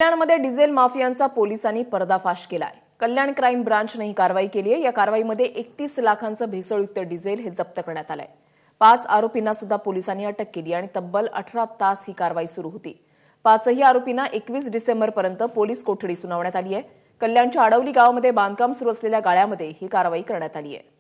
कल्याणमध्ये डिझेल माफियांचा पोलिसांनी पर्दाफाश केलाय। कल्याण क्राईम ब्रांचने ही कारवाई केली आहे। या कारवाईमध्ये 31 लाखांचं भेसळयुक्त डिझेल हे जप्त करण्यात आलंय। 5 आरोपींना सुद्धा पोलिसांनी अटक केली आणि तब्बल 18 तास ही कारवाई सुरू होती। 5ही आरोपींना 21 डिसेंबरपर्यंत पोलीस कोठडी सुनावण्यात आली आहे। कल्याणच्या आडवली गावामध्ये बांधकाम सुरू असलेल्या गाळ्यामध्ये ही कारवाई करण्यात आली आहे।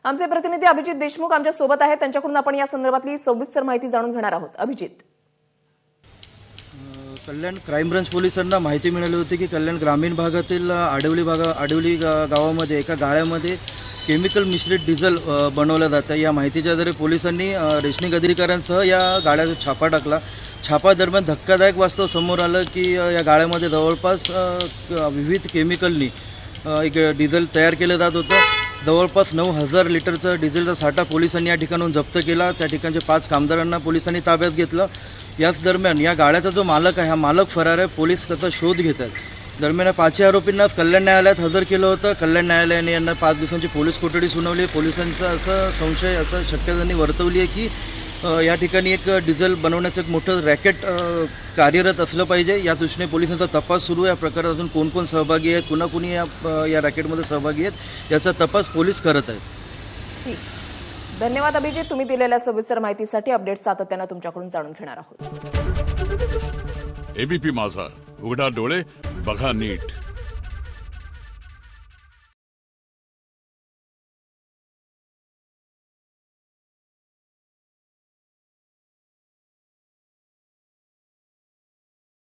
आमचे प्रतिनिधी अभिजित देशमुख आमच्या सोबत आहेत। त्यांच्याकडून आपण या संदर्भातली सविस्तर माहिती जाणून घेणार आहोत। अभिजित, कल्याण क्राईम ब्रांच पोलिसांना माहिती मिळाली होती की कल्याण ग्रामीण भागातील आडवली गावामध्ये एका गाळ्यामध्ये केमिकल मिश्रित डिझेल बनवलं जातं। या माहितीच्या आधारे पोलिसांनी रेशनिंग अधिकाऱ्यांसह या गाळ्याचा छापा टाकला। छापा दरम्यान धक्कादायक वास्तव समोर आलं की या गाळ्यामध्ये जवळपास विविध केमिकलनी एक डिझेल तयार केलं जात होतं। जवळपास 9000 लिटरचा डिझेलचा साठा पोलिसांनी या ठिकाणाहून जप्त केला। त्या ठिकाणचे 5 कामगारांना पोलिसांनी ताब्यात घेतलं। याच दरम्यान या गाळ्याचा जो मालक आहे हा मालक फरार आहे। पोलीस त्याचा शोध घेत आहेत। दरम्यान या 5 आरोपींना कल्याण न्यायालयात हजर केलं होतं। कल्याण न्यायालयाने यांना 5 दिवसांची पोलीस कोठडी सुनावली। पोलिसांचा असं शक्यता त्यांनी वर्तवली आहे की या ठिकाणी एक डिझेल बनवण्याचं एक मोठं रॅकेट कार्यरत असलं पाहिजे। या दृष्टीने पोलिसांचा तपास सुरू आहे। या प्रकारात अजून कोण कोण सहभागी आहेत, कुणी या रॅकेटमध्ये सहभागी आहेत याचा तपास पोलीस करत आहेत। धन्यवाद अभिजित, तुम्ही दिलेल्या सविस्तर माहितीसाठी। अपडेट सातत्याने तुमच्याकडून जाणून घेणार आहोत। एबीपी माझा, उघडा डोळे बघा नीट।